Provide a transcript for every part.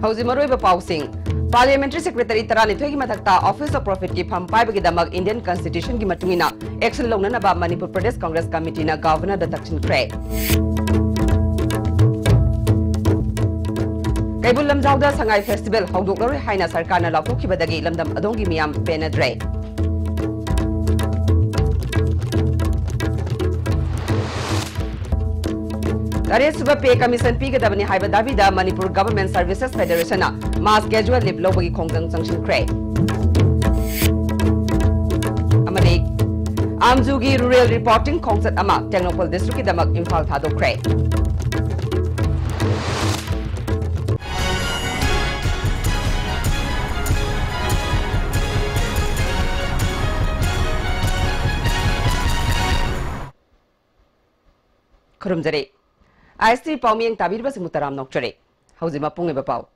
Hauzi Maroiba Pausing, Parliamentary Secretary Taranithoi Matakta, Office of Profit ki Pham Paiba Damak Indian Constitution ki Matungina, Action Longna ba Manipur Pradesh Congress Committee na Governor the Dakshin Kray. Kaibul Lamjauda Sangai Festival, Haudokari Haina Sarkana Lakoki Badagi Lamdam Adongi Miam Penadre. Tarehe suba pay commission pi gadabani haiba dabida Manipur Government Services Federation na mass casual leave lobagi khongdang sanction kray. Amadi Amzugi Rural Reporting Kongsat ama Technopol District damak Imphal thado kray. Kurumjari IST Pauming Tabirba Simutaram Nocture, Hausima Punga Pau.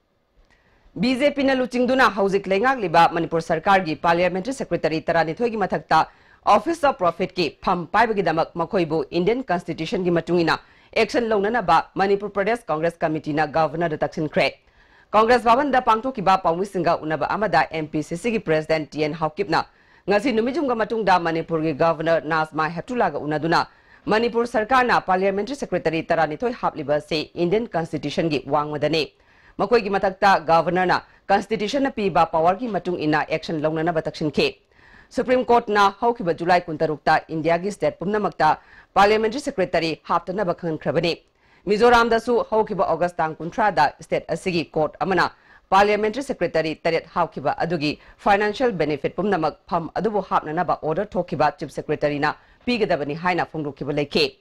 BJP na Luchingduna, Hausik Lengak Liba, Manipur Sarkargi, Parliamentary Secretary Taranithoi Matakta, Office of Profit ki, Pham Paiba Damak Makoibu, Indian Constitution gi Matungina, Action Lonana ba, Manipur Pradesh Congress Committee na Governor the Dakshin Kray. Congress Bavanda Pangto Kiba Pamusinga Unaba Amada MPCC ki President TN Haukipna, Ngasi Numijunga Matungda Manipur gi Governor Nasma Heptulaga Unaduna. Manipur Sarkar na Parliamentary Secretary Taranithoi Hapliba se Indian Constitution gi wangmadane. Makoi gi matakta Governor na Constitution na piba power gi matung ina action longna na batakshin ke. Supreme Court na haukiba July 16 India gi state pumnamakta Parliamentary Secretary haptana bakhan krabane. Mizoram da su haukiba August tang 13 da state asigi court amana Parliamentary Secretary taret haukiba adugi financial benefit pumnamak pham adubu hapna na ba order thokiba Chief Secretary na Pigadabani Haina Fundukiba Lake.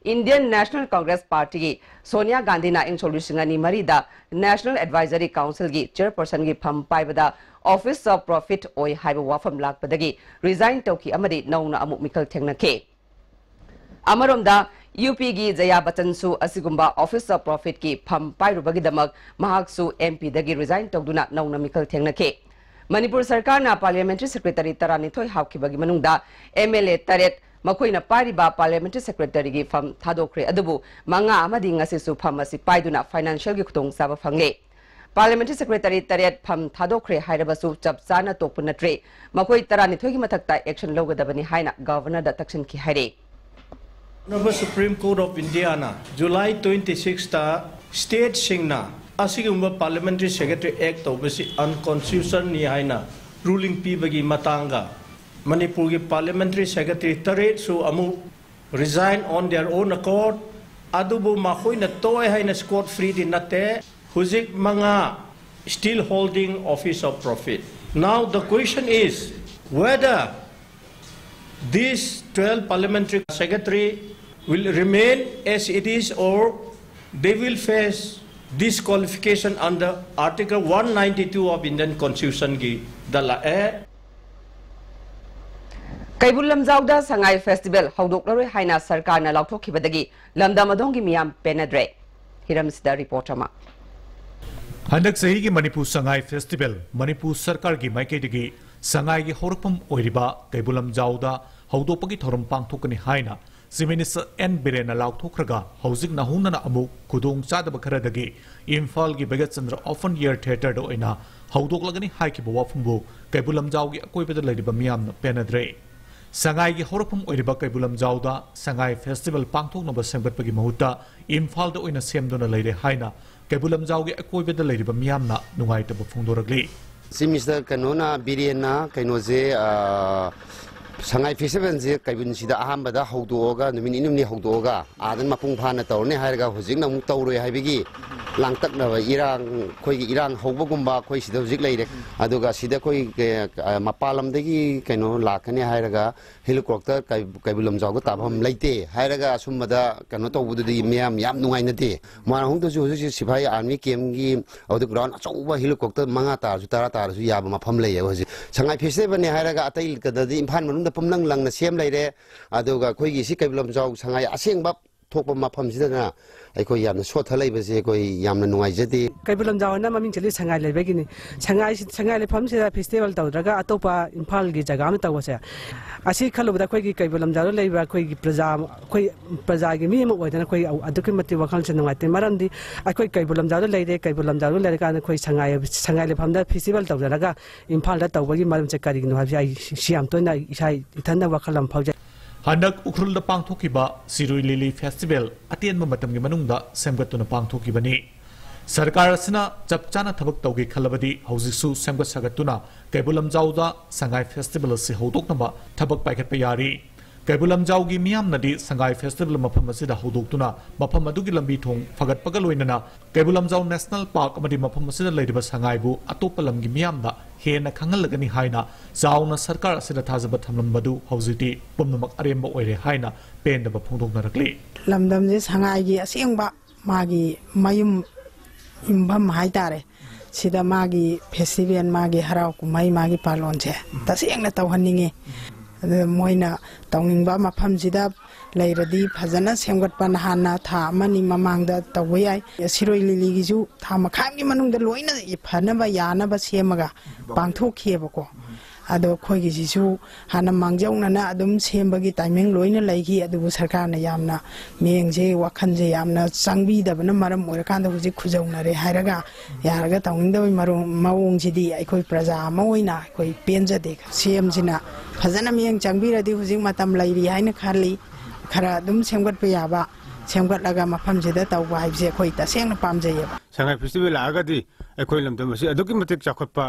Indian National Congress Party Sonia Gandhi na ing Solusingani Marida National Advisory Council gi Chairperson gi Pham Paibada Office of Profit Oi Haiba Wafam Lakpadagi resign Toki Amadi Nauna Amuk Mikal Tengna K. Amaromda UP gi Jaya Batansu Asigumba Office of Profit ki Pham Pairubagi Damak Mahaksu MP dagi resign Tokduna Nauna Mikal Tengna K. Manipur Sarkar na Parliamentary Secretary Taranithoi Haukibagi Manungda MLA Taret Makoina Pariba Parliamentary Secretary gi Pham Thadokre Adubu Manga Amadi ngasisu Pham asi paiduna financial gi khutong saba phange. Parliamentary Secretary Taret Pham Thadokre hairabasu chap chana tokpunatre makoi Taranithoi gi mathakta action logadabani haina Governor da Dakshin ki haire. Honorable Supreme Court of India na July 26 ta state singna asigumba Parliamentary Secretary Act obasi unconstitutional ni haina ruling pi bagi matanga Manipur ki Parliamentary Secretary Taret su amu resign on their own accord adubu makoi na toy haina scot free din nate huzik manga still holding Office of Profit. Now the question is whether these 12 Parliamentary Secretary will remain as it is or they will face disqualification under Article 192 of Indian Constitution ki dala Kaibul Lamjauda Sangai Festival Haudoklaroi Haina Sarkar na Lauthokibadagi Lamdam Adongi Miam Penadre. Hiram Sida reporter ma. Handak sahi ki Manipur Sangai Festival Manipur Sarkar ki Maiketigi Sangai ki Horpum Oiriba Kaibul Lamjauda Haudopagi Thorum Pangthokani Haina Siminisa N Birena Lauthokraga Housing Nahuna na Amu Kudung Sadabakaradagi Imphal ki Begatsandra Often Year Theatre do ina Haudoklagani Haiki Bawafumbu Kaibul Lamjaugi Akoibada Ladiba Miam Penadre. Sangai ki Horpum Oiriba Kaibul Lamjauda Sangai Festival Pangthok Naba Sembatpagi Mahuta Imphal da oina semdona leire haina Kaibul Lamjaugi Akoibada Ladiba Miamna Nungaitaba Phongdoragli. Si Mr. Kanona Birena Kainoze Sangai Festival je Kaibun sida ahambada haudoga numin inumni haudoga adan mapung phana tawne hairaga hujik na muk tawroi haibigi langtak na irang khoi irang hobogumba khoi sida hujik leire aduga sida khoi mapalam degi kaino lakane hairaga helicopter Kaibulam jawga tabham leite hairaga sumada kano tawbudu di miam yam nungai nate mana hong to ju sipai army kem gi odu ground achauba helicopter manga tar ju tara tar ju yaba mafam lei hoji Sangai Festival ne hairaga atai kadadi imphan manung pumlang lang na sem leire aduga khoi gi si Kaibulam jaw sangai aseng bab थोप मफमसिदना अखोई यामना सोथा लेबसे अखोई यामना नुंगाइजदे कैबुलम जावना ममिंग चली संगाई लेबेगिनी संगाई लेफम से festival तौद्रगा अतोपा Imphal की जगह में तवसे असी खलुबदा कोई की कैबुलम जाव लेबा कोई प्रजा की मी म ओइदना कोई अदुके मति वखल से नुंगाइते मरमदी अखोई कैबुलम जाव लेदे कैबुलम जाव लेरे कान कोई संगाई लेफम दा फेस्टिवल तौद्रगा इम्फाल दा तौबगी मरम से करिगनो हाबि आई सियाम तोना इसाई इथनदा वखलम फौजे हंदक उखरुल पांथोकिबा सिरुई लिली फेस्टिवल अतेनबा मतमगी मनुंगदा सेमगतुना पांथोकिबनी सरकार असना चपचाना थबक तौगे खलबदी हौजिसु सेमगत सगतुना कैबुलम जाउदा संगाई फेस्टिवल से हौदोकनबा थबक पाइखतपा यारी कैबुलम जाउगी मियामनदी संगाई फेस्टिवल मफम असिदा हौदोकतुना मफम अदुगी लंबी थोंग फगतपगा लोइनना कैबुलम जाउ नेशनल पार्क अमदी मफम असिदा लेरिबा संगाइबु अतोप लमगी मियामदा हेन खंगलगनी हाइना जाउना सरकार असिदा थाजबा थमलमबदु हौजिति पुमनमक अरेमबा ओइरे हाइना पेंदबा फोंदोकनरकली लमदम जे संगाइगी असेंबा मागी मयुम इम्भम हाइतारे सिदा मागी फेस्टिवल मागी हराव कुमाई मागी पालोन से तसेंगना तौहनिंगे मोइना तौनिंगबा मफम सिदा लेरदी फजना सेमगतपा नहाना था मनी ममांगदा तौबा याय सिरोई लिलीगिजु था मखांगी मनुंगदा लोइना फनबा यानबा सेमगा पांथोखियेबको अदो खोइगी सिसु हाना मांगजौनना अदुम सेमबगी टाइमिंग लोइना लैगी अदुबु सरकारना यामना मेंगजे वाखनजे यामना चांगबीदबना मरम ओरकांदा हुजि खुजौनरे हायरगा यारगा तौनिंगदबई मवोंगजिदि अखोइ प्रजा अमा ओइना अखोइ पेनजदे सेमजिना फजना मेंग चांगबीरदि हुजि मतम लैरि हायना खाली खरा अदुम सेमगतपा याबा सेमगतलगा मफमजिदा तौबा हाइबजे अखोइ तसेंगना पामजैयेबा संगाई फेस्टिवल आगदी अखोइ लमदमसि अदुकि मतिक चाखतपा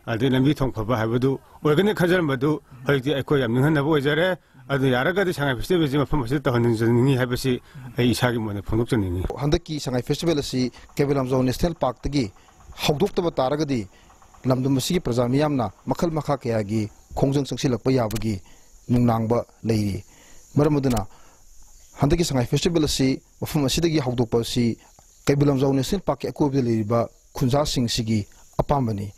अदि लंबी थोंग फबा हाबदु ऑर्गेनिक खजरमदु हरिति अखोइ याम निहनबो ओइजरे अदु यारगदि संगाई फेस्टिवल जि मफम असिदा तहनिंजनिंगी हाबसि अइ इसागी मोने फोंदोकजनिंगी हंदकी संगाई फेस्टिवल असि कैबुलम जाउ नेशनल पार्क तगी हौदोक्तबा तारगदि लमदमसि प्रजा मियामना मखल मखा कयागी खोंजंग संगसिलकपा याबगी नुंगनांगबा लेरि मरमदुना हंदकी संगाई फेस्टिवल असि मफम असिदगी हौदोकपा असि कैबुलम जाउ नेशनल पार्क के अकोबदे लेरिबा खुंजा सिंगसिगी अपामबनी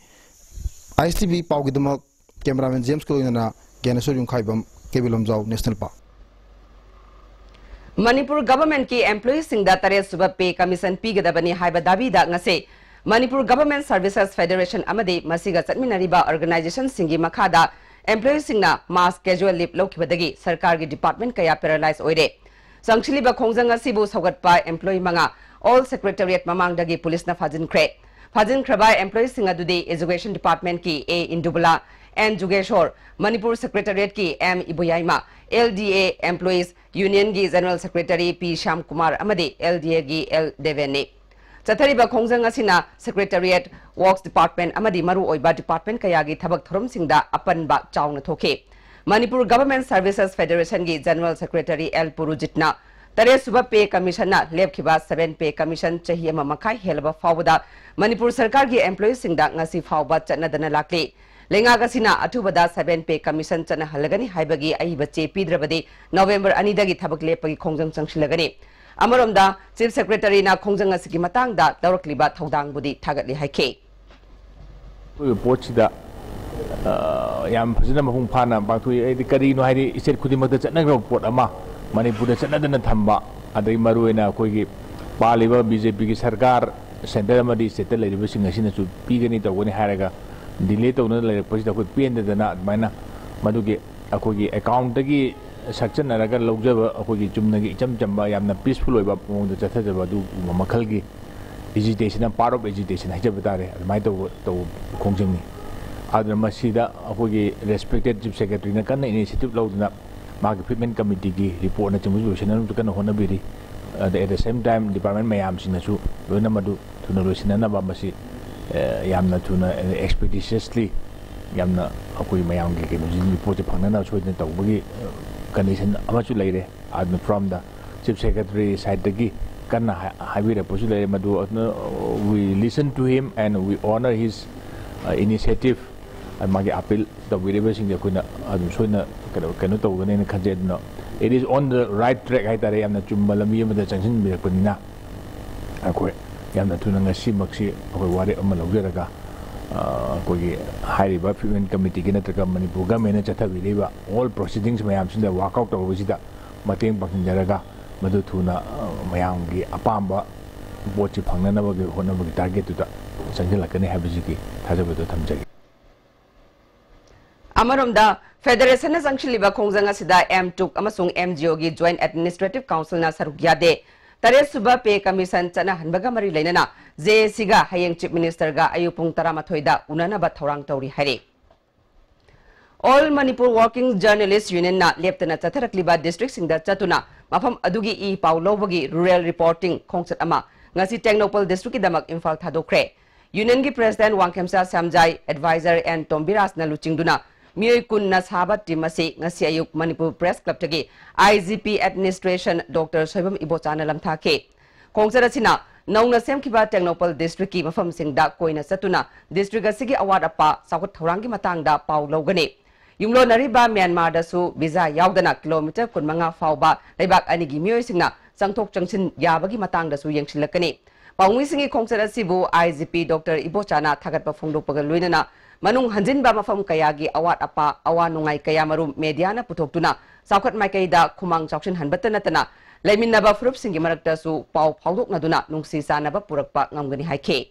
ISTV पाउगिदमक कैमरामैन जेम्स कोलोइना Gyaneshwar Yumkhaibam Keibul Lamjao national park Manipur government की एम्प्लॉइज सिंगदा तरे सुबह पे कमीशन पीगदबनी हाइबा दाबीदा ngase Manipur government services federation अमदे मसिगा चटमिनरिबा ऑर्गेनाइजेशन सिंगी मखादा एम्प्लॉइज सिंगना मास कैजुअल लीव लौखिबदगी सरकार की डिपार्टमेंट कया पैरालाइज ओइरे संगछिलिबा खोंजंग असिबु सौगतपा एम्प्लॉइ मंगा ऑल सेक्रेटेरिएट ममांगदगी पुलिस ना फाजिनख्रे फाजिनख्रबा एम्प्लॉइज सिंग अदुदी एजुकेशन डिपार्टमेंट की A Indubala N Jugeshwar Manipur secretariat की M Ibuyaima LDA employees union की general secretary P Shyam Kumar अमदे LDA की L देवेने चथरिबा खोंजंग असिना सेक्रेटेरिएट वर्क्स डिपार्टमेंट अमदि मरु ओइबा डिपार्टमेंट कयागी थबक थरम सिंगदा अपनबा चाउन थोखे मणिपुर गवर्नमेंट सर्विसेज फेडरेशन की जनरल सेक्रेटरी L पुरुजितना तरे सुबह पे कमीशन लेपखिबा 7 पे कमीशन चाहिए मखाई हेलबा फावदा मणिपुर सरकार की एम्प्लॉइज सिंगदा ngasi फावबा चनदना लाकले लेंगागसिना अथुबदा 7 पे कमीशन चना हलगनी हाइबगी अइबा चे पीद्रबदे नवंबर 2 दगी थबक लेपगी खोंजंग संगसिलगनी अमरोमदा चीफ सेक्रेटरी ना खोंजंग असगी मतंगदा दौरक्लिबा थौदांगबुदी थागतली हाइखे पोचिदा याम फजना महुं फाना बाथुई एदि करिनो हाइदि इसेट खुदिमकता चनग्रो पोट अमा मणिपुर चनदना थंबा अदई मरुएना अखोइगी पालिबा बीजेपी की सरकार सेंटर अमदी स्टेट लेरिबसिंग असिनसु पीगनी तौगनी हायरगा डिले तौना लेरपसिदा अखोइ पेंददना अदमाइना मदुगी अखोइगी अकाउंट दगी सक्चनरगा लौजबा अखोइगी चुमनगी इचम चंबा यामना पीसफुल ओइबा मोंगदा चथजबा दु मखलगी एजुटेशन पार्ट ऑफ एजुटेशन हाइजबा तारे अदमाइ तौ खोंजंगनी आदर मसीदा अखोइगी रेस्पेक्टेड चीफ सेक्रेटरी ना कन्ना इनिशिएटिव लौदना मार्ग फिटमेंट कमिटी की रिपोर्ट ना चमुज लोइसनन कन होनबिरी at the same time department ma'am सिंगसु लोइना मदु थुना लोइसनना बा मसी यामना थुना एक्सपेडिशियसली यामना अकोइ मैम के रिपोर्ट फंगना सोइना तौबगी कंडीशन अमचु लेरे आदन from the chief secretary side दगी कन्ना हाइवे पोजु लेरे मदु we listen to him and we honour his initiative मागे अपील तौबिरेबसिंग अखोइना अदुम सोइना कनो तौगने खजेदना it is on the right track haitare yamna chumba lambi amada changsin birakpanina akoi yamna thuna ngasi maksi akoi wari amma logeraga akoi hairiba payment committee ki natraga manipur government chathabiriba all proceedings mayam sinda work out tawbisida mateng pakinjaraga Madhu थूना मयामगी अपाम्बा Bochi फंगनबगी होनबगी target तुदा चंगलकनी हाबिजिगी थाजबदो थमजगी अमरोमदा federation संगशिलिबा खोंजंग असिदा M2 अमसुंग MGO गी joint administrative council ना सरुक यादे तरेस सुबा पे commission चना हनबगा मरी लेना JC गा हयेंग चीफ मिनिस्टर गा अयुपुंग तरामाथोइदा उनानबा थौरांग तौरी हरे All Manipur Working Journalists Union na leptana chatharakliba district singda chatuna mafam adugi I paulobagi rural reporting khongchat ama ngasi Technopol district damak Imphal thadokre Union gi president Wangkhemsa Samjai advisor and Tombiras na luchingduna miyoi kun na sabat timasi ngasi ayuk Manipur Press Club tagi IGP administration Dr. Soibam Ibochana lamthake khongchat asina nauna semkiba Technopol district ki mafam singda koina chatuna district asigi award apa sakut thorangi matangda paulogani Yumlo nariba Myanmar da su visa yaudana kilometer kun manga fauba leibak anigi miyoi singna sangthok changsin yabagi matang da su yengsilakani paungwi singi khongsara sibu IGP Dr. Ibochana thagatpa phongdokpaga loinana manung hanjinba mafam kayagi awat apa awa nungai kaya marum mediana putoktuna sakhat maikaida khumang chauksin hanbatana tana leiminaba furup singi marakta su pau phaudoknaduna nungsi sanaba purakpa ngamgani haike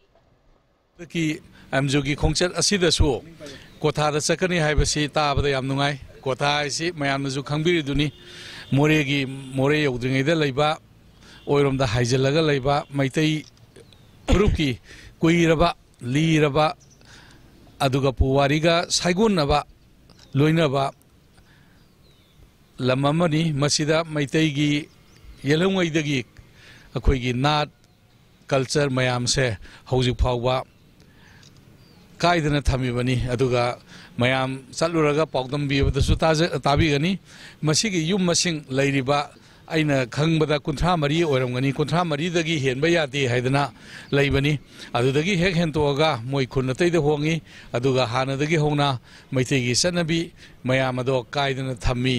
ki amjogi khongchat asida su कोथा चकनी है ताबद नुंगाई कोथा MEMU खबीरीदुनी मोरे यौद्रीद Oram हाइजल Meitei फुरुकी कुरब लीरब पुवारी साइगोनब लोनब Lumbini Meitei येलौदी अखोगी नाट culture ma'am से हौजिक फाउबा कायदना थमीबनी अदुगा मयाम चलुरगा पाउदम बिबदसु ताबीगनी मसिगी yum मसिंग लैरिबा आइना खंगबदा कुंथ्रा मरी ओरमगनी कुंथ्रा मरी दगी हेनबा यादे हाइदना लैबनी अदुदगी हेक हेनतोगा मोय खुनतैद होंगी अदुगा हानदगी होना मैथेगी सनबी मयाम अदो कायदना थमी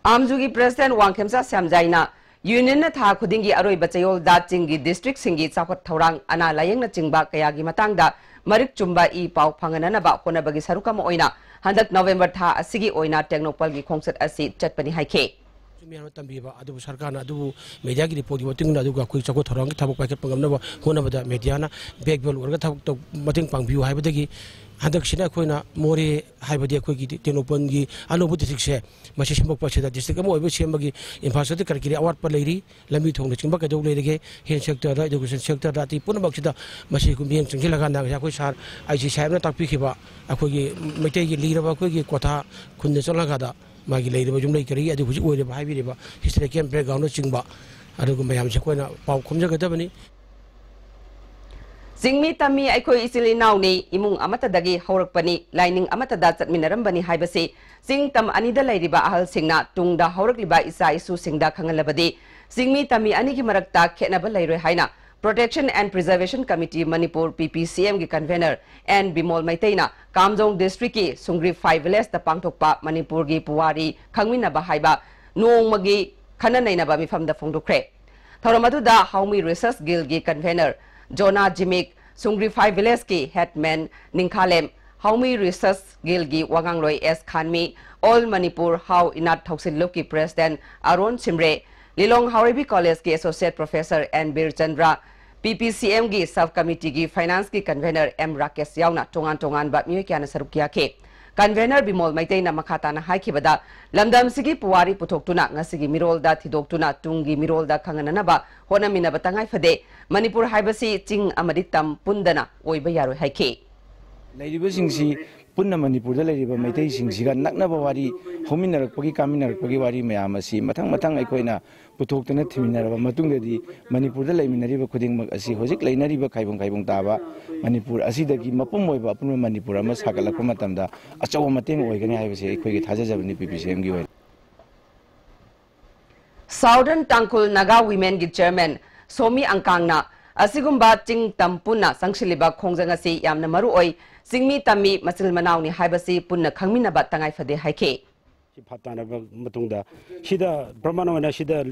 आमजुगी president वांगखेमसा श्यामजाइना Union na tha khudingi aroi bachayol da chingi district singi chakot thorang ana layeng na chingba kayagi matangda marik chumba I pau phangana ba kona bagi sarukam oina handak November tha asigi oina Technopol gi khongsat asi chatpani haike Miano tambiba adu sarkana adu media gi report gi tingna adu ga koi chakot thorang thabok paket pangamna ba kona bada media na backbell orga thabok to mating pangbiu haibadagi handak sina koina more haibadi koi gi Technopol gi alobu district se masi simbok pasida district mo oibe sembagi infrastructure karkiri award pa leiri lami thong chingba ka dog leirege health sector da education sector da ti punabak sida masi ku miem chinglaga na ya koi sar IC saib na takpi khiba akoi gi meitei gi liraba koi gi kotha khunne chalaga da magi leiraba jumlai kari adu huji oire ba haibi reba historical background chingba adu mayam se koina pau khumja ga dabani Singmi tami aikoi isili nauni imung amata dagi haurakpani lining amata da chatminarambani haibase sing tam anida lairiba ahal singna tungda haurakliba isa isu singda khangalabadi singmi tami anigi marakta khenaba lairoi haina Protection and Preservation Committee Manipur PPCM gi convener and Bimol Maitaina Kamjong district ki Sungri 5 village ta pangthokpa Manipur gi puwari khangminaba haiba nongmagi khananainaba mifamda phongdokre thoramadu da Haumi Research Guild gi convener Jonah Jimik Sungri 5 village ki headman Ningkhalem Haumi Research Guild gi Wagangloi S Khanmi All Manipur How Inat Thoksin Loki President Aron Simre Lilong Hauribi College ki Associate Professor N Bir Chandra PPCM gi Sub Committee gi Finance ki convener M Rakesh Yauna tongan ba miyoi kyana sarukya ke convener Bimol Maitaina makhatana haikibada lamdam sigi puwari putoktuna ngasigi mirolda thidoktuna tungi mirolda khanganana ba honamina batangai fade Manipur haibasi ching amadi tam pundana oiba yaro haike lairiba singsi punna Manipur da lairiba maitai singsiga nakna ba wari hominarakpagi kaminarakpagi wari mayam asi matang aikoina putoktuna thiminaraba matungdadi Manipur da laiminariba khudingmak asi hojik lainariba khaibong taba Manipur asidagi mapum oiba apun Manipur ama sagalakpa matamda achawa mateng oigani haibase aikoigi thajajabani PPCM gi Southern Tangkhul Naga Women gi Chairman Somi Angkangna asigumba ching tampuna sangshiliba khongjang asi yamna maru oi singmi tami masil manawni haibasi punna khangmina ba tangai fade haike phatana matungda sida brahmana sida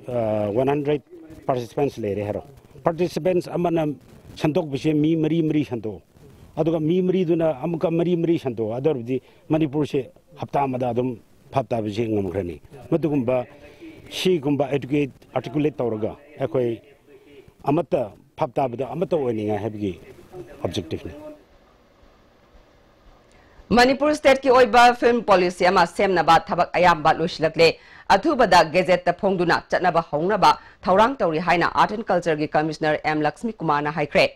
100 participants le re hero participants amana sandok bise mi mari sando aduga mi mari duna amka mari sando adordi Manipur se hapta amada adum phatta bise ngamgrani matugumba ꯁꯤꯒꯨꯝꯕ articulate ꯇꯧꯔꯒ ꯑꯩꯈꯣꯏ ꯑꯃꯠꯇ ꯐꯞ ꯇꯥꯕꯗ ꯑꯃꯠꯇ ꯑꯣꯏꯅꯤꯡꯉꯥꯏ ꯍꯥꯏꯕꯒꯤ objectively. Manipur State ki oiba film policy ama semnaba thabak ayamba loisilakle athubada gazette ta phongduna chatnaba hongnaba thaurang tauri haina art and culture gi commissioner M Lakshmi Kumar na haikre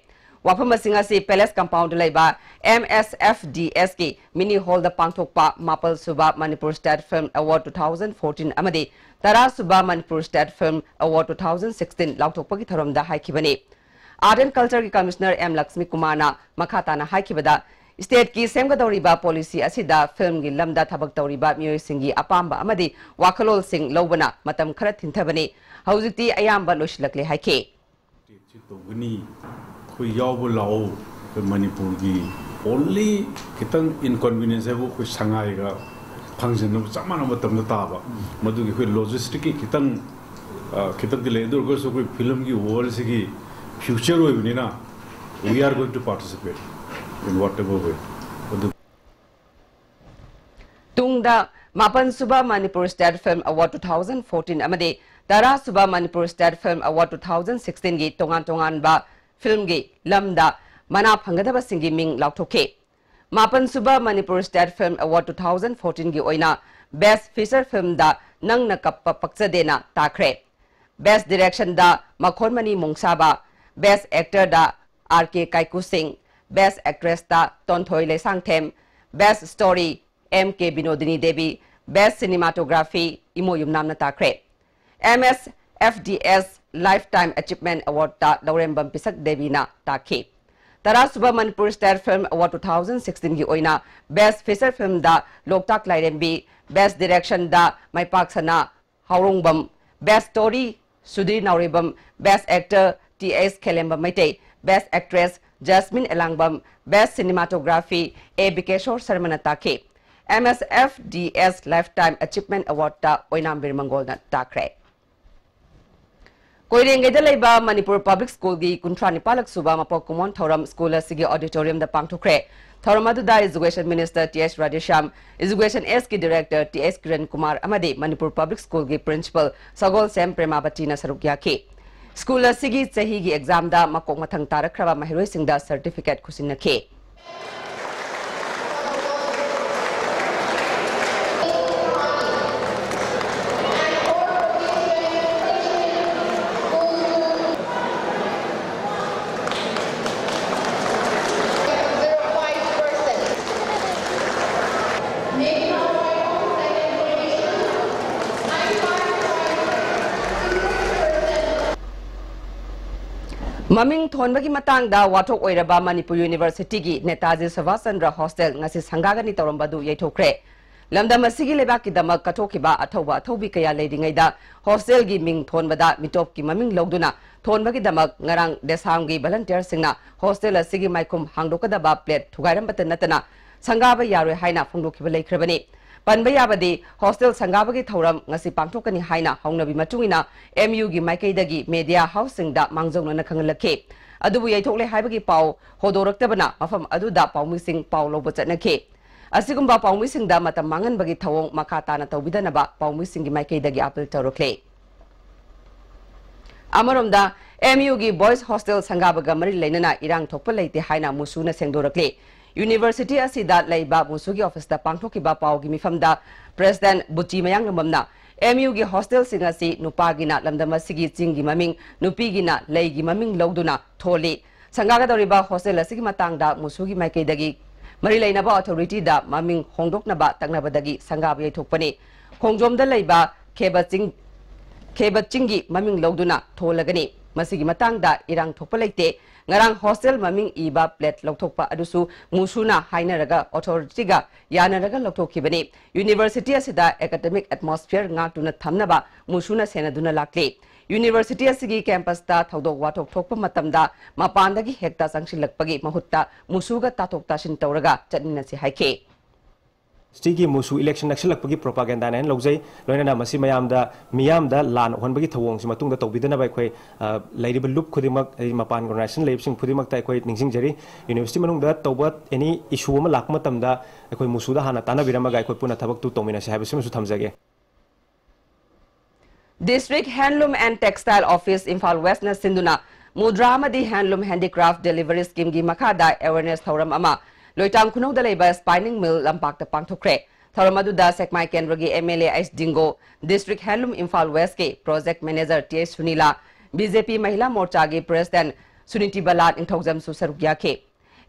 wafam singa si palace compound laiba MSFDS ki mini hall da pangthokpa mapal suba Manipur State Film Award 2014 amadi tara suba Manipur State Film Award 2016 lauthokpa gi tharom da haikibani art and culture gi commissioner M Lakshmi Kumar na makhata na haikibada State ki semgadoriba policy asida film gi lamda thabak tawriba miyoi singi apamba amadi wakalol sing lobana matam khara thinthabani haujiti ayamba loislakle haike togni khoi yawbo lao Manipur gi only kitang inconvenience ebu khoi sangai ga function no chamana matam na taba madu gi khoi logistic ki kitang gi ledur go so khoi film gi world sigi future hoibni na we are going to participate in whatever way. Tungda Mapan Suba Manipur State Film Award 2014 amade Tara Suba Manipur State Film Award 2016 gi tongan ba film gi lamda mana phangadaba singi ming lauthoke Mapan Suba Manipur State Film Award 2014 gi oina Best Feature Film da nang nakappa pakchadena takre Best Direction da Makhonmani Mongsaba Best Actor da RK Kaiku Singh Best Actress da Tonthoi Lesangthem Best Story MK Binodini Devi Best Cinematography Imo Yumnamna takre MSFDS Lifetime Achievement Award da Laurembam Pisak Devi na takhi Tara Suba Manipur State Film Award 2016 gi oina Best Feature Film da Loktak Lairembi Best Direction da Maipak Sana Haurongbam Best Story Sudhir Nauribam Best Actor TS Kelembam Maite Best Actress Jasmine Elangbam Best Cinematography A. Bikeshwar Sarmana takhi MSFDS Lifetime Achievement Award ta Oinam Birmangol na takre Koirengge da leiba Manipur Public School gi kuntrani palak suba mapok kumon thoram school asigi auditorium da pangthokre thoram adu da Education Minister TS Radisham Education S ki Director TS Kiran Kumar amadi Manipur Public School gi Principal Sagol Sem Premabati na sarukya ki School asigi chahi gi exam da makok mathang tarakhraba mahiroi singda certificate khusinakhe Maming thonbagi matang da wathok oiraba Manipur University gi Netaji Subhash Chandra Hostel ngasi sangagani tawrambadu yaithokre lamdam asigi lebaki damak kathokiba athobi kaya leidingai da hostel gi ming thonbada mitop ki maming logduna thonbagi damak ngarang desam gi volunteer singna hostel asigi maikum hangdokada ba plate thugairam batan natana sangaba yaroi haina phongdokhiba leikhrebani Panba yabadi hostel sangabagi thauram ngasi pangthokani haina hongnabi matungina MU gi maikaidagi media housing da mangjongna na khangalakhe adubu yaithokle haibagi pau hodoraktabana mafam aduda paumising pau lobo chatnakhe asigumba paumising da matam mangan bagi thawong makata na tawbidanaba paumising gi maikaidagi appeal tawrokle Amaramda MU gi boys hostel sangabaga mari leinana irang thokpa leite haina musuna sengdorakle University asida leiba musugi office da pangthokiba paugi mifamda President Buchi Mayang namamna MU gi hostel singasi nupagina lamdama sigi chingi maming nupigina leigi maming logduna tholi sangaga doriba hostel asigi matangda musugi maikaidagi mari leinaba authority da maming hongdoknaba taknabadagi sangaba yaithokpani khongjomda leiba khebachingi maming logduna tholagani masigi matangda irang thokpa leite ngarang hostel maming iba plate lokthokpa adusu musuna hainaraga authority ga yanaraga lokthokibani University asida academic atmosphere ngakuna thamnaba musuna senaduna lakle University asigi campus ta thodok wathok thokpa matamda mapandagi hekta sangsilakpagi mahutta musuga tathok tasin tawraga chatnina si haike Stigi musu election naksilakpagi propaganda nan lojai loinana masi miyamda lan honbagi thawong si matungda tawbidana bai khoi lairiba loop khudimak mapan organization leipsing khudimak tai khoi ningsing jari university manungda tawba any issue ma lakma tamda khoi musuda hana tana birama gai khoi puna thabak tu tomina se habisim su thamjage District Handloom and Textile Office Imphal West na sinduna Mudra amadi Handloom Handicraft Delivery Scheme gi makhada awareness thoram ama loitang khunau da leiba spinning mill lampak ta pangthokre thoram adu da Sekmai Kendra gi MLA Ice Dingo District Handloom Imphal West ke Project Manager T Sunila BJP Mahila Morcha gi President Suniti Balat Inthojam su sarugya ke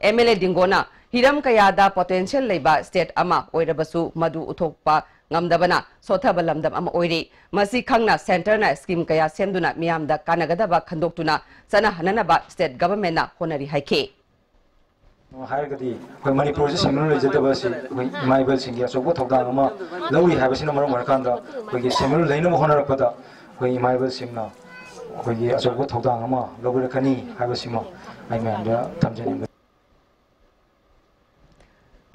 MLA Dingo na hiram kayada potential leiba state ama oirabasu madu uthokpa ngamdabana sothaba lamdam ama oiri masi khangna center na scheme kaya semduna miyamda kanagadaba khandoktuna sana hananaba state government na honari haike हायगदी कोई मणिपुर से seminal लेजदबा से कोई माइबल सिंह या सोबो थौदांग अमा लौई हाबसिन मरम मरकांदा कोई seminal लेनो होनरकदा कोई माइबल सिंहना कोई सोबो थौदांग अमा लौबरकनी हाबसिमा आइ मैंदा थमजनि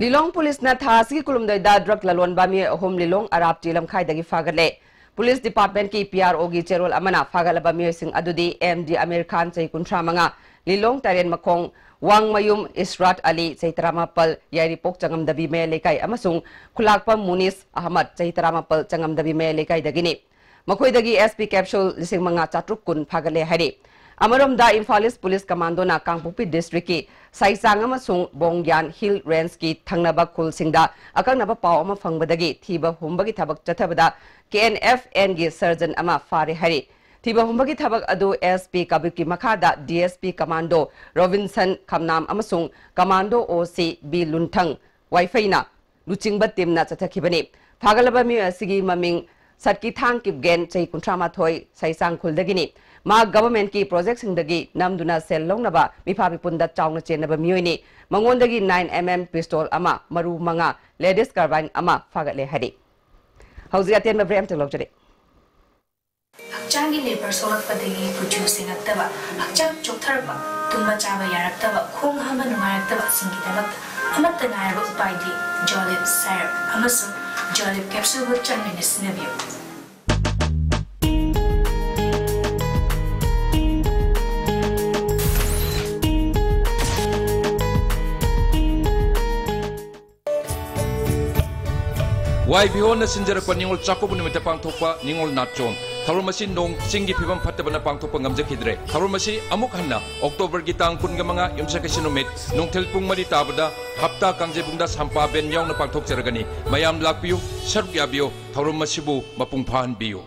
Lilong Police na thasi kulumdai da drug lalon bami home Lilong Arab tilam khai dagi fagale Police Department ki PRO gi cherol amana fagala bami sing adudi MD Amir Khan chai kuntra manga Lilong Taren Makong Wang Mayum Israt Ali chai taramapal yari pok changam dabi me lekai amasung khulakpa Munis Ahmad chai taramapal changam dabi me lekai dagini makoi dagi SP capsule lising manga chatruk kun fagale hari Amarom da Imphal Police Commando na Kangpupi District ki Saisang amasung Bongyan Hill Range ki thangnaba khul singda akang naba paw ama fangbadagi thiba humbagi thabak chathabada KNFN gi surgeon ama fare hari thiba humbagi thabak adu SP kabik ki makhada DSP Commando Robinson Khamnam amasung Commando OC B Lunthang Wi-Fi na luchingba team na chathakibani phagalaba mi asigi maming Satki Thang Kipgen chai kuntrama thoi Saisang khuldagini ma government ki project singdagi namduna sel longnaba mipabi punda chawna chenaba miyoni mangondagi 9mm pistol ama maru manga ladies carbine ama fagatle hari hauzi aten ma brem telok jare hakchangi labor solak padagi producing attaba hakchang choktarba tumba chaba yaraktaba khong hama nungayaktaba singidabak amatta nairba upaidi jolip syrup amasu jolip capsule bu changni sinabiyo Wai bihon sinjara pa ningol chako bu nimita pangthokpa ningol natchom tharumasi nong singi phibam phattabana pangthokpa ngamjakidre tharumasi amuk hanna October gi tang kunga manga yumsakasinumit nongthel pung mari tabada hapta kangjebungda sampa ben yauna pangthok jaragani mayam lakpiu saruk yabiyo tharumasi bu mapung phan biyo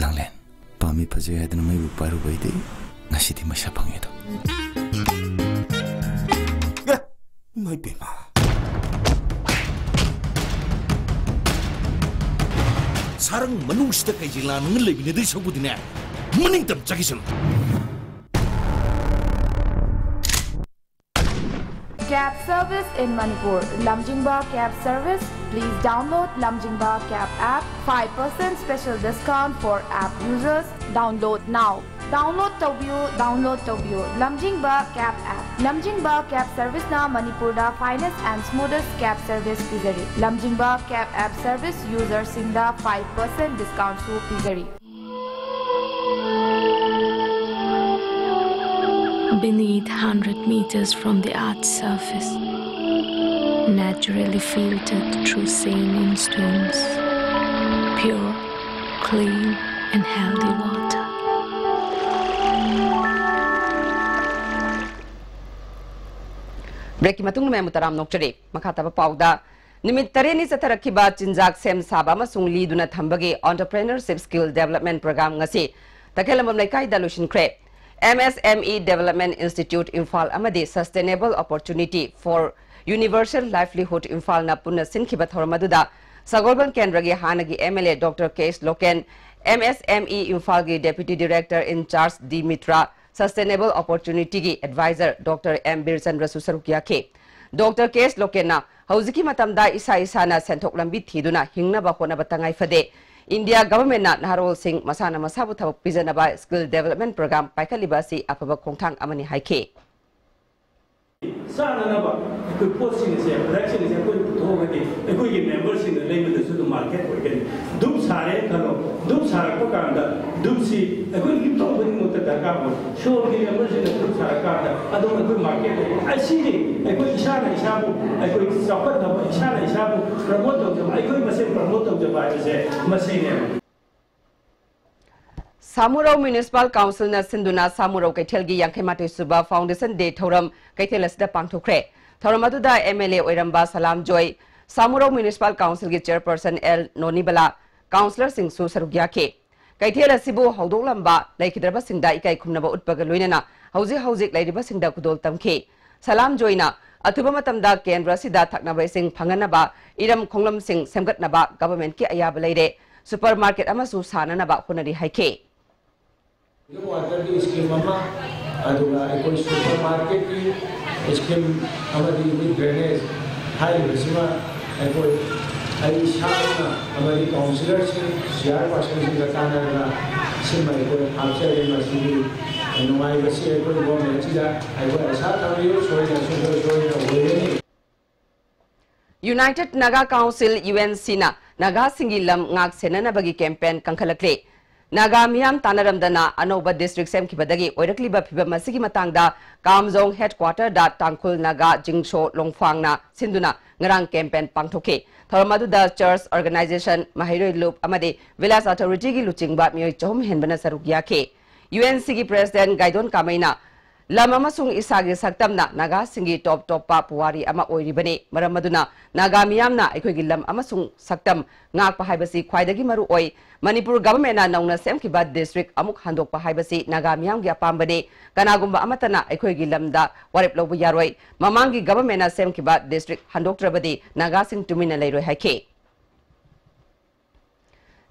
langlen pami phajay hadna mai bu paru baide ngasidi masha pangedo mai bema sarang manung sida kai jila nang lebi ne dei sabu dine maning tam chagisan Cab service in Manipur. Lamjingba Cab service. Please download Lamjingba Cab app. 5% special discount for app users. Download now. Download Tobio. Lamjingba Cab app. Lamjingba Cab service na Manipur da finest and smoothest cab service pizari. Lamjingba Cab app service users in the 5% discount to pizari. Beneath 100 meters from the Earth's surface, naturally filtered through saline stones, pure, clean and healthy water. Break matung me mutaram nokchari makhataba pauda nimit tareni satharakhiba chinjak sem saba amasung liduna thambagi entrepreneurship skill development program ngasi takhelamam laikai dalushin kre MSME Development Institute Imphal amadi Sustainable Opportunity for Universal Livelihood Imphal na punna sinkhiba thormaduda Sagolban Kendragi Hanagi MLA Dr. Case Loken MSME Imphal gi Deputy Director in Charge Dimitra Sustainable Opportunity gi Advisor Dr. M. Birchandra Susarukya ke Dr. Case Loken na hauziki matamda isa na senthok lambi thiduna hingna ba khona batangai fade India government na Naharol Singh masana masabu thabak pijanaba skill development program paikalibasi afaba khongthang amani haike Sananaba ekoi posting se production se ekoi puthogadi ekoi ge members in the level of the market working dub sare kalo dub sare ko kanda dub si ekoi lipto bani mota daka bo show ge members in the dub sare kanda adu ekoi market asini ekoi isana isabu ekoi sapat da isana isabu promote do ekoi mase promote do ba se masine Samurau Municipal Council na sinduna Samurau Kaithelgi Yangkhemate Suba Foundation Day Thoram Kaitelasda Pangthokre. Thoram aduda MLA Oiramba Salam Joy, Samurau Municipal Council gi Chairperson L Nonibala, Councillor Singh Su Sarugyake. Kaithela Sibu Haudolamba, Laikidraba Singda Ikai Kumnaba Utpaga Luinana, Hauzik Ladiba Singda Kudol Tamke. Salam Joyna, Atuba Matamda Kendra Sida Taknaba Singh Panganaba, Iram Konglam Singh Semgatnaba, Government Ki Ayabalade, Supermarket Amasu Sananaba Hunari Haike. Water की scheme अम्मा अदुगा कोई supermarket की scheme हमारी drainage high बसिमा कोई आई शाना हमारी counsellor से chairperson से बताना ना सिमा कोई आपसे ये मसीही नुमाई बसी कोई गवर्नमेंट चीज़ा कोई ऐसा तमियो सोई ना होए United Naga Council UNC na Naga Singilam ngak senana bagi campaign kangkhalakle. Naga Miam Tanaramdana Anoba District Semkibadagi Oirakliba Piba Masigi Matangda Kamzong Headquarter da Tangkul Naga Jingsho Longfang na Sinduna Ngarang campaign Pangtoke. Thoramadu da Church Organization Mahiroi Loop Amade Villas Authority gi Luchingba Mioy Chom Henbana Sarugyake. UNC gi President Gaidon Kamaina Lama Masung Isagi Saktamna Naga Singi Top Pa Puari Ama Oiribane Maramaduna Naga Miamna Equigilam Amasung Saktam Ngak Pahaibasi Kwaidagi Maru Oi Manipur government na Nauna Semkiba District Amuk Handok Pahaibasi Naga Miam Gia Pambade Kanagumba Amatana Equigilamda Warip Lobu Yaroi Mamangi government na Semkiba District Handok Trabadi Naga Sing Tumina Leiro Hake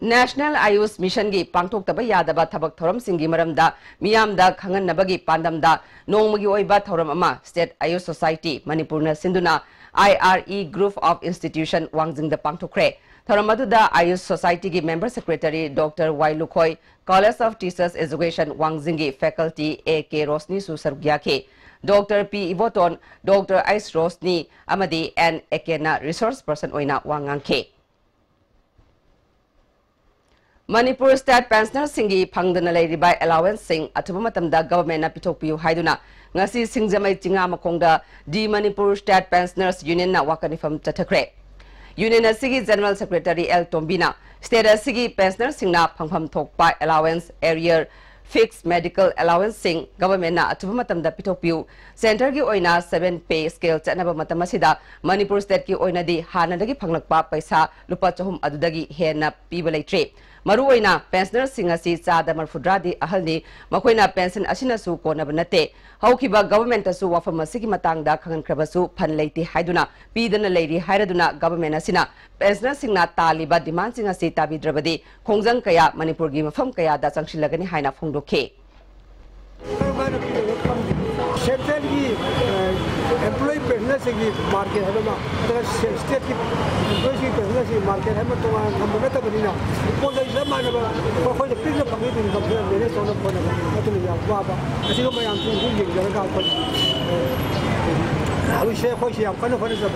National Ayush Mission gi Pangtok Taba Yadaba Tabak Thoram Singi Maramda Miyamda Kangan Nabagi Pandamda Nongmagi Oiba Thoram Ama State Ayush Society Manipurna Sinduna IRE Group of Institution Wangjing the Pangtokre Thoramadu Ayush Society gi Member Secretary Dr. Y. Lukhoi College of Teachers Education Wangzingi Faculty A.K. Rosni Susargyake Dr. P. Ivoton Dr. Ice Rosni Amadi and Ekena Resource Person Oina Wangangke Manipur State Pensioner Singi Pangdana Lady by Allowance Sing Atumatamda Government na Pitokpiu Haiduna Ngasi Singjamai Tinga Makongda D Manipur State Pensioners Union na Wakanifam Tatakre Union Sigi General Secretary L Tombina State Sigi Pensioner Singna Pangpam Tokpa Allowance Area Fixed Medical Allowance Sing Government na Atumatamda Pitokpiu Center gi Oina 7 Pay Scale Chanaba Matamasida Manipur State ki Oina di Hanadagi Panglakpa Paisa Lupa Chahum Adudagi Hena Pibalaitre Maruoina pensioner singasi Sada Marfudradi Ahalni Makoina pension Ashinasu Konabanate Haukiba government asu Wafamasiki Matangda Kangan Krabasu Panlaiti Haiduna Pidana Lady Hairaduna government Asina pensioner singna Taliba demand singasi Tabi Drabadi Kongzang Kaya Manipurgi Mafam Kaya da Sangshilagani Haina Fongdoke employee business market है ना तो state की employee business market है ना तो हम लोग तो बनी ना वो जो इस मायने में कोई तो पिछले पंगे दिन कब से मेरे सोना फोन है तो नहीं आप वाह ऐसे तो मैं आंसू दूँ ये जगह का कोई अब इसे कोई से आप कौन फोन सब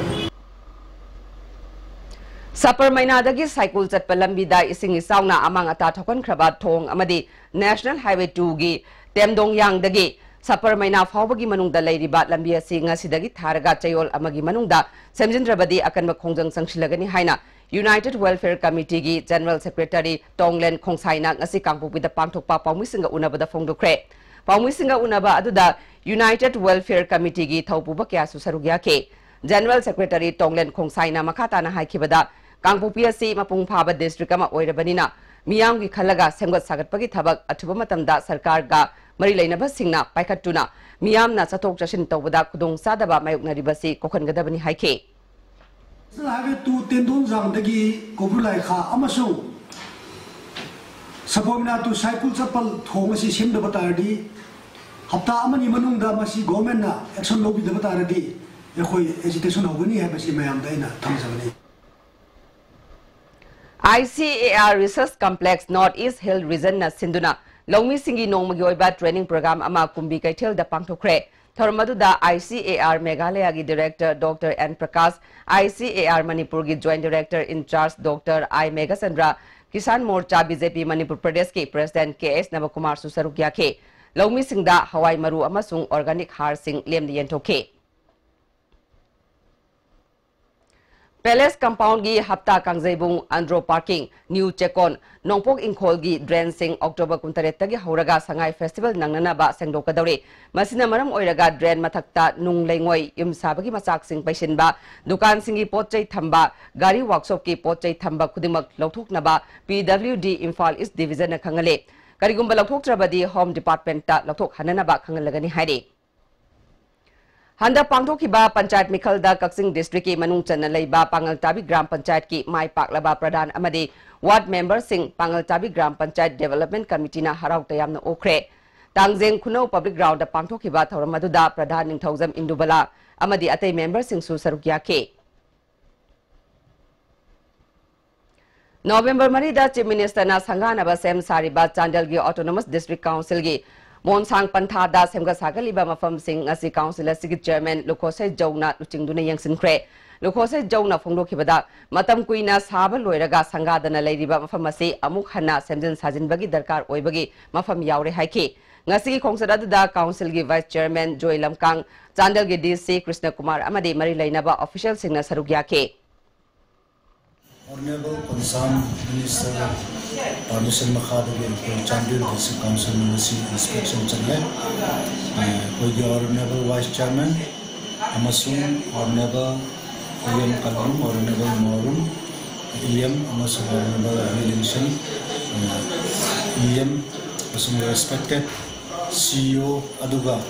Sapar Mainadagi cycle chat palambida ising isauna amang ata thokon khrabat thong amadi National Highway 2 gi Temdong Yang dagi Sapar Maina Fawbagi Manungda Lairiba Lambia Singa Sidagi Taraga Chayol Amagi Manungda Semjindrabadi Akan Makongjang Sangshilagani Haina United Welfare Committee gi General Secretary Tonglen Khongsaina ngasi kangpupi da pangthokpa Pawmisinga unaba da Fongdokre Pawmisinga unaba aduda United Welfare Committee gi thaupuba kya susarugyake General Secretary Tonglen Khongsaina makata na haikibada kangpupi asi mapung phaba district ama oirabanina miyam gi khalaga semgat sagatpagi thabak athuba matamda sarkar ga Mari Lainaba Singna Paikatuna Miyam na Satok Jashin Tawada Kudong Sadaba Mayukna Ribasi Kokan Gadabani Haike. Have to Tendon Zandagi Kobulaika Amasu Sabomina to cycle Sapal Thomasi Sim the Batardi Hapta Amani Manunda Masi Gomena Exxon Lobby the Batardi Yakoi Agitation of Winnie Habasi Mayam Dana Tanzania. ICAR Research Complex Northeast Hill Region na Sinduna Longmi Singi Nongmagi Oiba Training Program Ama Kumbi Kaitil da Pangtokre Thoramadu da ICAR Meghalaya gi Director Dr. N. Prakash ICAR Manipur gi Joint Director in Charge Dr. I. Megasandra Kisan Morcha BJP Manipur Pradesh ki President K.S. Navakumar Susarugya ke Longmi Singda Hawaii Maru Amasung Organic Har Sing Lem Yentoke Palace compound gi hapta kangjebung andro parking new chekon nongpok ingkhol gi drain sing October 28 tagi horaga sangai festival nangnana ba sengdokadori masina maram oiraga drain mathakta nung leingoi yumsabagi machak sing paisinba dukan singi potchai thamba gari workshop ki potchai thamba khudimak lauthoknaba PWD Imphal East Division na khangale karigumba lauthoktrabadi home department ta lauthok hananaba khangalagani hairi Handa pangthokiba panchayat mikhalda Kaksing district ki manung channa leiba Pangaltabi gram panchayat ki mai paklaba pradhan amadi ward member sing Pangaltabi gram panchayat development committee na harau tayamna okre tangjeng khunau public ground da pangthokiba thoram maduda pradhan ningthaujam indubala amadi atei member sing su sarukya ke November marida chief minister na sangana ba sem sariba Chandel gi autonomous district council gi Monsang Panthada Semga Sagaliba Mafam Sing Asi Council Sigi Chairman Lukose Jona Luchingduna Yangsin Kre Lukose Jona Fongdo Kibada Matam Kuina Saba Loiraga Sangadana Lady Mafamasi Amuk Hana Semjin Sajin Bagi Darkar Oibagi Mafam Yaure Haiki Ngasi Kongsada Council gi Vice Chairman Joy Lamkang Chandel gi DC Krishna Kumar Amadi Mari Lainaba Official Singna Sarugyake Honorable Concerned Minister Permission Makadagi Chandel District Council Inspection Channel, Honorable Vice Chairman, Amasung, Honorable William Kalum, Honorable Morum, Amasung, Honorable Williamson, respected CEO Aduga,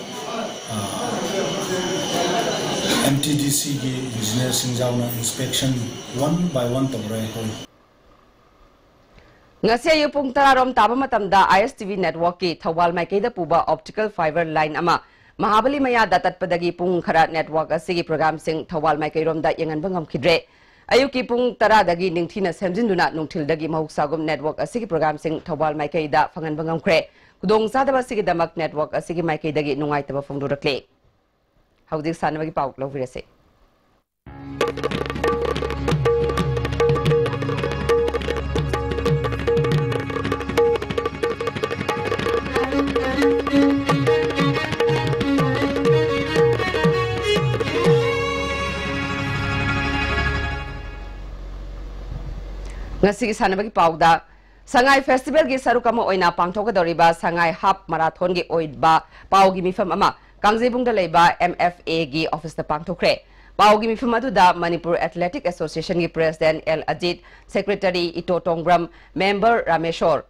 MTDC Engineer Singjawna inspection one by one tawrai hoi. Ngasi ayu pung tararom taba matamda ISTV network ki Thawal Maikeda puba optical fiber line ama Mahabali maya datat padagi pung khara network asigi program sing Thawal Maikairom da yangan bangam khidre ayu ki pung tara dagi ningthina semjinduna nungthil dagi mahuksagum network asigi program sing Thawal Maikaida fangan bangam khre kudong sadaba sigi damak network asigi Maikaidagi nungai taba fongdurakle Haudik sanabagi pauk lovirase Ngasi sanabagi pauda Sangai Festival gi sarukama oina pangthokadoriba Sangai Half Marathon gi oidba paugi mifam ama Kangjebungda leiba MFA gi office da pangthokre paugi mifam aduda Manipur Athletic Association gi President L Ajit Secretary Ito Tongbram Member Rameshwar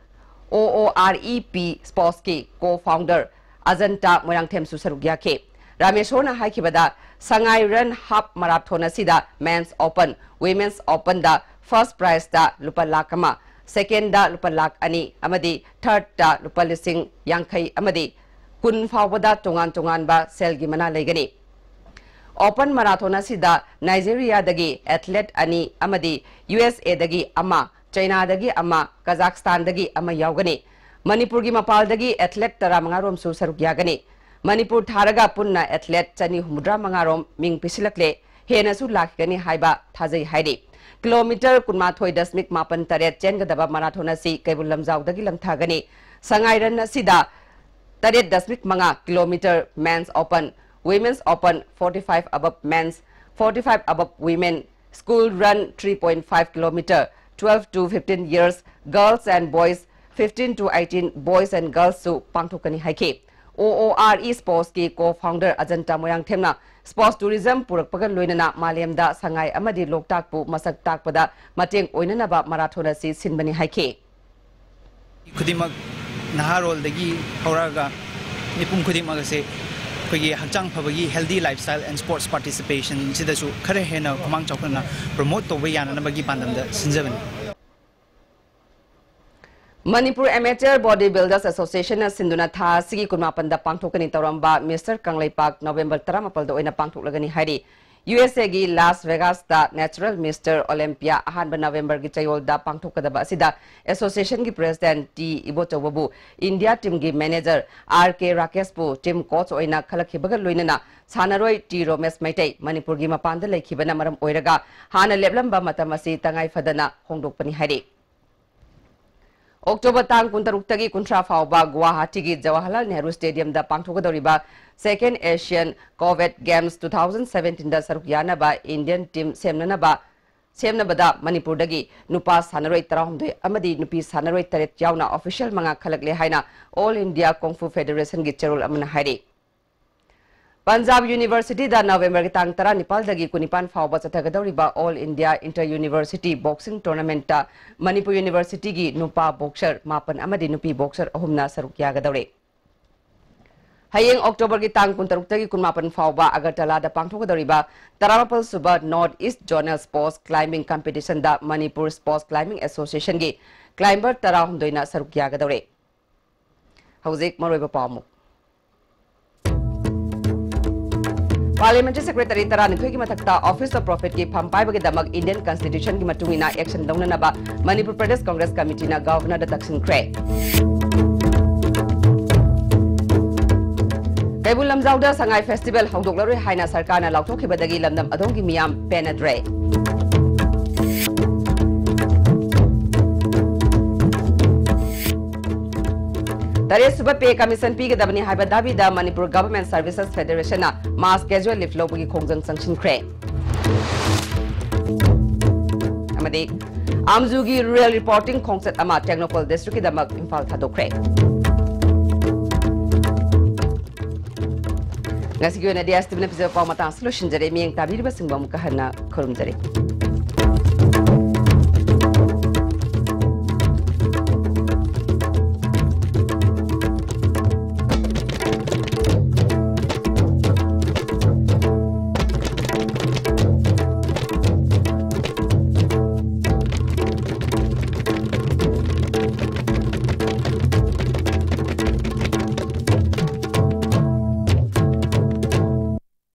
OOREP Sports ki Co-founder Ajanta Moyangthem Susarugya ke Rameshwar na haikibada Sangai Run Half Marathon asida Men's Open Women's Open da First prize da lupa lakama, second da lupa lak ani, amadi third da lupa lising yangkai amadi kun fawada tungan ba selgi mana legani. Open marathon asida Nigeria dagi athlete ani amadi USA dagi ama, China dagi ama, Kazakhstan dagi ama yaugani. Manipur gi mapal dagi athlete tara mangarom su saruk yagani. Manipur tharaga punna athlete chani humudra mangarom ming pisilakle hena su lakgani haiba thajai haidi. Kilometer kunmathoi dasmik mapan taret chengadaba marathon asi kaibul lamjaudagi lamthagani sangai ran asida taret dasmik manga kilometer men's open women's open 45 above men's 45 above women school run 3.5 kilometer 12 to 15 years girls and boys 15 to 18 boys and girls su pangthokani haike OORE Sports ki co-founder Ajanta Moyangthemna Sports Tourism purakpagan loinana Malemda Sangai amadi Loktak pu masak takpada mateng oinanaba marathon asi sinbani haike Kudimak naharol dagi horaga nipum kudimak ase kogi hakchang phabagi healthy lifestyle and sports participation sidasu khare hena kumang chokna promote to bayana bagi pandamda sinjabani Manipur Amateur Bodybuilders Association na Sinduna Tha Sigi Kunmapanda Pangthokani Tauramba Mr. Kanglai Park November 13 da oina pangthoklagani hairi USA gi Las Vegas da Natural Mr. Olympia ahanba November gi chayol da pangthokadaba asida association gi president T Ibochawabu India team gi manager RK Rakesh pu team coach oina khalakhibaga loinana Sanaroi T Romesh Maitai Manipur gi mapanda leikhibana maram oiraga hana leblamba matamasi tangai fadana hongdokpani hairi October tang kuntaruktagi kuntra fauba Guwahati gi Jawaharlal Nehru Stadium da pangthogadoriba Second Asian COVID Games 2017 da saruk yanaba Indian team semnanaba सेमनबदा मणिपुरदगी नुपा सानरोई 13 अमदी नुपी सानरोई 3 यावना official मंगा खलकले हाइना all India कोंगफू federation की चेरोल अमना हाइरे Punjab university दा नवंबर की तांग 19 दगी 19 फावबा चथगदौरिबा all India inter university boxing tournament Manipur university की नुपा boxer मापन अमदी नुपी boxer अहुमना सरुक यागदौरे हयेंग October की तांग 19 दगी 19 फावबा अगरतला दा पांगथोगदौरिबा 13 सुबा north east zonal sports climbing competition दा मणिपुर स्पोर्ट्स क्लाइंबिंग एसोसिएशन की क्लाइंबर 13 ना सरुक यागदौरे हौजिक मरोइबा पामु पार्लियामेंट्री सेक्रेटरी 12 की मथक्ता ऑफिस ऑफ प्रॉफिट की फम पाइबगे दमक इंडियन कॉन्स्टिट्यूशन की मतुंगिना एक्शन लौननबा मणिपुर प्रदेश कांग्रेस कमिटी ना गवर्नर दा तक्सिनख्रे कैबुल लमजाउदा संगाई फेस्टिवल हौदोकलरोय हाइना सरकारना लाउथोखिबदगी लमदम अदोंगी मियाम पेनद्रे तरे सुबह पे कमीशन पीगदबनी हाइबा दाबीदा मणिपुर गवर्नमेंट सर्विसेज फेडरेशन ना मास कैजुअल लिफ्ट लौबगी खोंजंग संगसिनख्रे अमदे आमजुगी रूरल रिपोर्टिंग खोंगसत अमा टेक्नोपॉल डिस्ट्रिक्ट की दमक Imphal थादोख्रे ngasi gyo na dia stibna pizza pa mata solution jare mieng tabir ba singba muka hana khorum jare